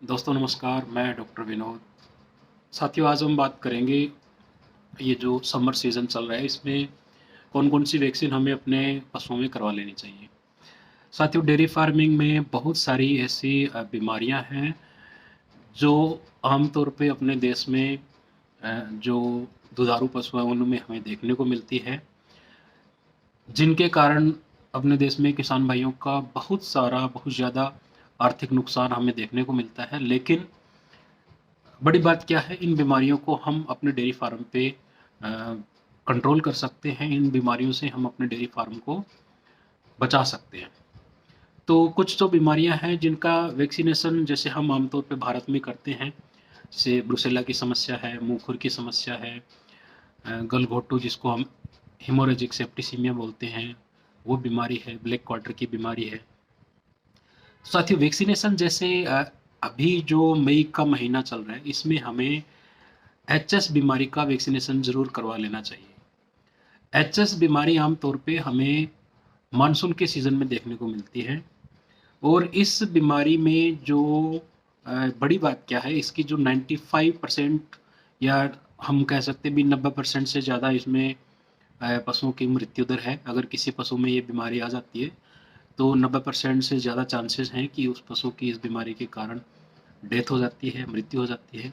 दोस्तों नमस्कार, मैं डॉक्टर विनोद। साथियों आज हम बात करेंगे ये जो समर सीज़न चल रहा है इसमें कौन-कौन सी वैक्सीन हमें अपने पशुओं में करवा लेनी चाहिए। साथियों डेयरी फार्मिंग में बहुत सारी ऐसी बीमारियाँ हैं जो आम तौर पे अपने देश में जो दुधारू पशु हैं उनमें हमें देखने को मिलती है, जिनके कारण अपने देश में किसान भाइयों का बहुत ज़्यादा आर्थिक नुकसान हमें देखने को मिलता है। लेकिन बड़ी बात क्या है, इन बीमारियों को हम अपने डेयरी फार्म पे कंट्रोल कर सकते हैं, इन बीमारियों से हम अपने डेयरी फार्म को बचा सकते हैं। तो कुछ तो बीमारियां हैं जिनका वैक्सीनेशन जैसे हम आमतौर पे भारत में करते हैं, जैसे ब्रुसेला की समस्या है, मुंह खुर की समस्या है, गलघोटू जिसको हम हेमोरेजिक सेप्टिसीमिया बोलते हैं, वो बीमारी है, ब्लैक क्वार्टर की बीमारी है। साथियों वैक्सीनेशन जैसे अभी जो मई का महीना चल रहा है, इसमें हमें एचएस बीमारी का वैक्सीनेशन ज़रूर करवा लेना चाहिए। एचएस बीमारी आम तौर पे हमें मानसून के सीज़न में देखने को मिलती है और इस बीमारी में जो बड़ी बात क्या है, इसकी जो 95% या हम कह सकते हैं भी 90% से ज़्यादा इसमें पशुओं की मृत्यु दर है। अगर किसी पशु में ये बीमारी आ जाती है, तो 90% से ज़्यादा चांसेस हैं कि उस पशु की इस बीमारी के कारण डेथ हो जाती है, मृत्यु हो जाती है।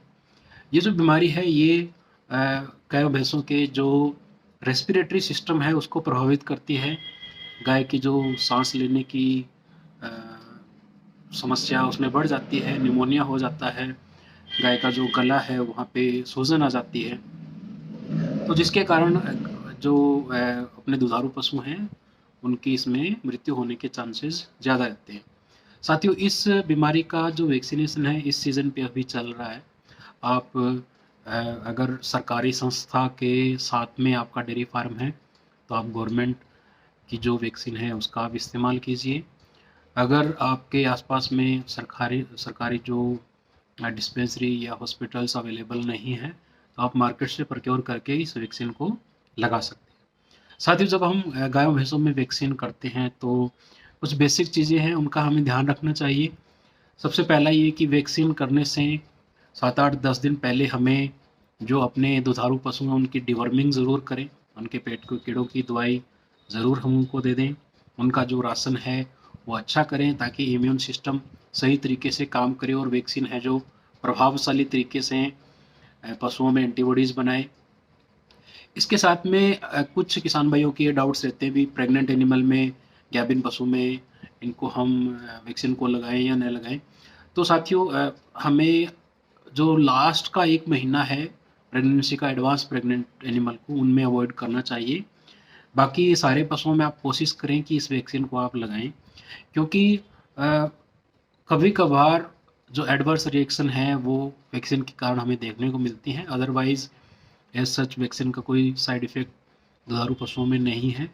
ये जो बीमारी है ये गायों भैंसों के जो रेस्पिरेटरी सिस्टम है उसको प्रभावित करती है। गाय की जो सांस लेने की अ, समस्या उसमें बढ़ जाती है, निमोनिया हो जाता है, गाय का जो गला है वहाँ पे सूजन आ जाती है। तो जिसके कारण जो अपने दुधारू पशु हैं उनकी इसमें मृत्यु होने के चांसेस ज़्यादा रहते हैं। साथियों इस बीमारी का जो वैक्सीनेशन है इस सीज़न पे अभी चल रहा है। आप अगर सरकारी संस्था के साथ में आपका डेयरी फार्म है, तो आप गवर्नमेंट की जो वैक्सीन है उसका आप इस्तेमाल कीजिए। अगर आपके आसपास में सरकारी सरकारी जो डिस्पेंसरी या हॉस्पिटल्स अवेलेबल नहीं हैं, तो आप मार्केट से प्रोक्योर करके इस वैक्सीन को लगा सकते हैं। साथ ही जब हम गायों भैंसों में वैक्सीन करते हैं तो कुछ बेसिक चीज़ें हैं उनका हमें ध्यान रखना चाहिए। सबसे पहला ये कि वैक्सीन करने से 7-8-10 दिन पहले हमें जो अपने दुधारू पशु हैं उनकी डिवर्मिंग ज़रूर करें, उनके पेट के कीड़ों की दवाई ज़रूर हम उनको दे दें। उनका जो राशन है वो अच्छा करें ताकि इम्यून सिस्टम सही तरीके से काम करे और वैक्सीन है जो प्रभावशाली तरीके से पशुओं में एंटीबॉडीज़ बनाए। इसके साथ में कुछ किसान भाइयों के ये डाउट्स रहते हैं भी प्रेग्नेंट एनिमल में, गैबिन पशु में इनको हम वैक्सीन को लगाएँ या न लगाएँ। तो साथियों हमें जो लास्ट का 1 महीना है प्रेगनेंसी का एडवांस प्रेग्नेंट एनिमल को उनमें अवॉइड करना चाहिए। बाकी सारे पशुओं में आप कोशिश करें कि इस वैक्सीन को आप लगाएँ क्योंकि अ, कभी-कभार जो एडवर्स रिएक्शन है वो वैक्सीन के कारण हमें देखने को मिलती हैं। अदरवाइज़ एज़ सच वैक्सीन का कोई साइड इफ़ेक्ट दुधारू पशुओं में नहीं है।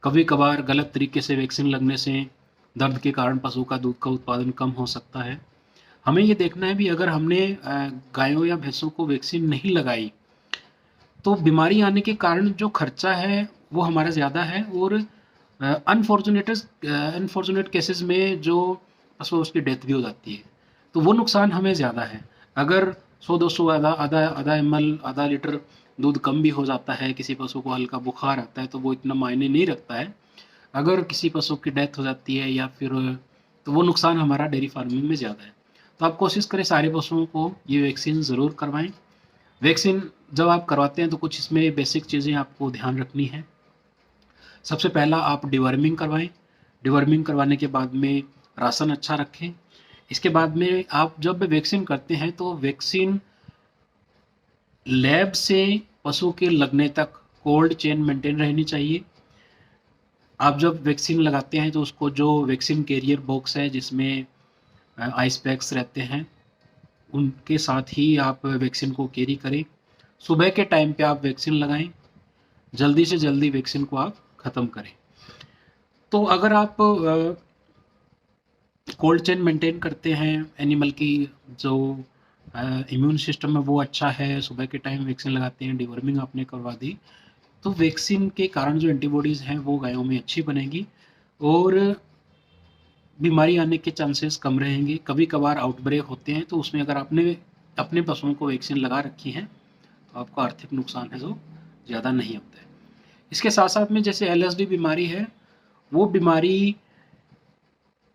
कभी-कभार गलत तरीके से वैक्सीन लगने से दर्द के कारण पशु का दूध का उत्पादन कम हो सकता है। हमें ये देखना है भी अगर हमने गायों या भैंसों को वैक्सीन नहीं लगाई, तो बीमारी आने के कारण जो खर्चा है वो हमारा ज़्यादा है और अनफॉर्चुनेट केसेस में जो पशु उसकी डेथ भी हो जाती है, तो वो नुकसान हमें ज़्यादा है। अगर 100-200 आधा आधा आधा एमएल आधा लीटर दूध कम भी हो जाता है, किसी पशु को हल्का बुखार आता है तो वो इतना मायने नहीं रखता है। अगर किसी पशु की डेथ हो जाती है या फिर तो वो नुकसान हमारा डेयरी फार्मिंग में ज़्यादा है। तो आप कोशिश करें सारे पशुओं को ये वैक्सीन ज़रूर करवाएँ। वैक्सीन जब आप करवाते हैं तो कुछ इसमें बेसिक चीज़ें आपको ध्यान रखनी है। सबसे पहला आप डिवर्मिंग करवाएँ। डिवर्मिंग करवाने के बाद में राशन अच्छा रखें। इसके बाद में आप जब वैक्सीन करते हैं तो वैक्सीन लैब से पशु के लगने तक कोल्ड चेन मेंटेन रहनी चाहिए। आप जब वैक्सीन लगाते हैं तो उसको जो वैक्सीन कैरियर बॉक्स है जिसमें आइस पैक्स रहते हैं, उनके साथ ही आप वैक्सीन को कैरी करें। सुबह के टाइम पे आप वैक्सीन लगाएँ, जल्दी से जल्दी वैक्सीन को आप ख़त्म करें। तो अगर आप कोल्ड चेन मेंटेन करते हैं, एनिमल की जो इम्यून सिस्टम है वो अच्छा है, सुबह के टाइम वैक्सीन लगाते हैं, डिवर्मिंग आपने करवा दी, तो वैक्सीन के कारण जो एंटीबॉडीज़ हैं वो गायों में अच्छी बनेगी और बीमारी आने के चांसेस कम रहेंगे। कभी कभार आउटब्रेक होते हैं, तो उसमें अगर आपने अपने पशुओं को वैक्सीन लगा रखी है तो आपको आर्थिक नुकसान है जो ज़्यादा नहीं होता है। इसके साथ साथ में जैसे LSD बीमारी है, वो बीमारी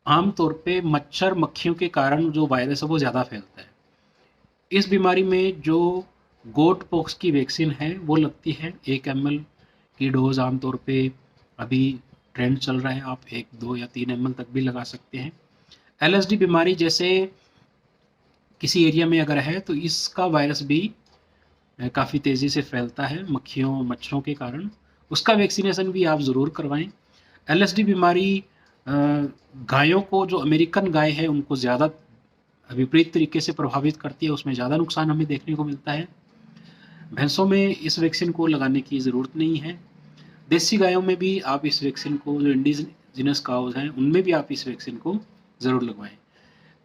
आमतौर पे मच्छर मक्खियों के कारण जो वायरस है वो ज़्यादा फैलता है। इस बीमारी में जो गोट पॉक्स की वैक्सीन है वो लगती है। 1 ml की डोज आमतौर पे अभी ट्रेंड चल रहा है, आप 1, 2 या 3 ml तक भी लगा सकते हैं। LSD बीमारी जैसे किसी एरिया में अगर है तो इसका वायरस भी काफ़ी तेज़ी से फैलता है मक्खियों मच्छरों के कारण, उसका वैक्सीनेशन भी आप ज़रूर करवाएं। LSD बीमारी गायों को, जो अमेरिकन गाय है उनको ज़्यादा विपरीत तरीके से प्रभावित करती है, उसमें ज़्यादा नुकसान हमें देखने को मिलता है। भैंसों में इस वैक्सीन को लगाने की ज़रूरत नहीं है। देसी गायों में भी आप इस वैक्सीन को, जो इंडिजिनस काउज हैं उनमें भी आप इस वैक्सीन को ज़रूर लगवाएं।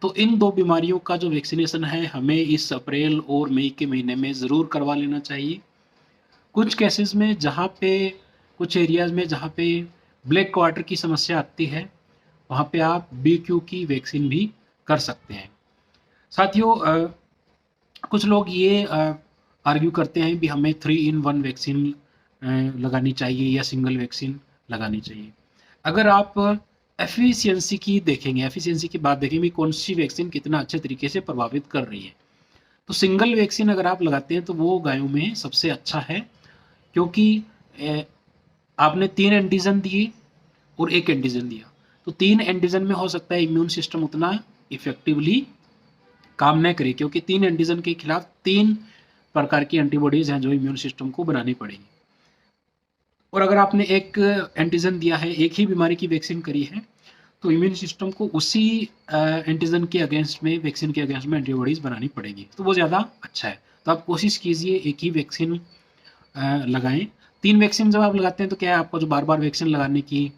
तो इन 2 बीमारियों का जो वैक्सीनेशन है हमें इस अप्रैल और मई के महीने में ज़रूर करवा लेना चाहिए। कुछ केसेस में जहाँ पे, कुछ एरियाज़ में जहाँ पे ब्लैक क्वार्टर की समस्या आती है, वहाँ पे आप BQ की वैक्सीन भी कर सकते हैं। साथियों, कुछ लोग ये आर्ग्यू करते हैं भी हमें 3 in 1 वैक्सीन लगानी चाहिए या सिंगल वैक्सीन लगानी चाहिए। अगर आप एफिशिएंसी की देखेंगे, एफिशिएंसी की बात देखेंगे, कौन सी वैक्सीन कितना अच्छे तरीके से प्रभावित कर रही है, तो सिंगल वैक्सीन अगर आप लगाते हैं तो वो गायों में सबसे अच्छा है, क्योंकि आपने 3 एंटीजन दिए और 1 एंटीजन दिया, तो 3 एंटीजन में हो सकता है इम्यून सिस्टम उतना इफेक्टिवली काम न करे, क्योंकि 3 एंटीजन के खिलाफ 3 प्रकार की एंटीबॉडीज हैं जो इम्यून सिस्टम को बनानी पड़ेगी। और अगर आपने 1 एंटीजन दिया है, एक ही बीमारी की वैक्सीन करी है, तो इम्यून सिस्टम को उसी एंटीजन के अगेंस्ट में, वैक्सीन के अगेंस्ट में एंटीबॉडीज बनानी पड़ेगी, तो वो ज़्यादा अच्छा है। तो आप कोशिश कीजिए एक ही वैक्सीन लगाएं। 3 वैक्सीन जब आप लगाते हैं तो क्या है, आपको जो बार बार वैक्सीन लगाने की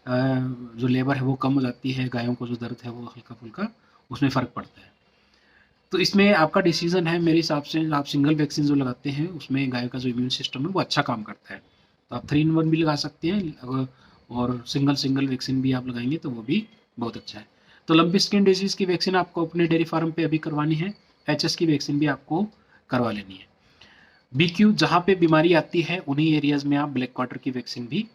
जो लेबर है वो कम हो जाती है, गायों को जो दर्द है वो हल्का फुल्का उसमें फ़र्क पड़ता है। तो इसमें आपका डिसीजन है, मेरे हिसाब से आप सिंगल वैक्सीन जो लगाते हैं उसमें गाय का जो इम्यून सिस्टम है वो अच्छा काम करता है, तो आप 3 in 1 भी लगा सकते हैं, और सिंगल वैक्सीन भी आप लगाएंगे तो वो भी बहुत अच्छा है। तो लंपी स्किन डिजीज़ की वैक्सीन आपको अपने डेयरी फार्म पे अभी करवानी है। HS की वैक्सीन भी आपको करवा लेनी है। BQ जहाँ पे बीमारी आती है उन्हीं एरियाज़ में आप ब्लैक क्वार्टर की वैक्सीन भी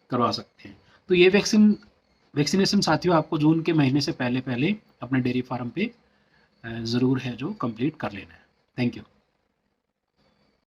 करवा सकते हैं। तो ये वैक्सीनेशन साथियों आपको जून के महीने से पहले अपने डेयरी फार्म पे ज़रूर है जो कंप्लीट कर लेना है। Thank you.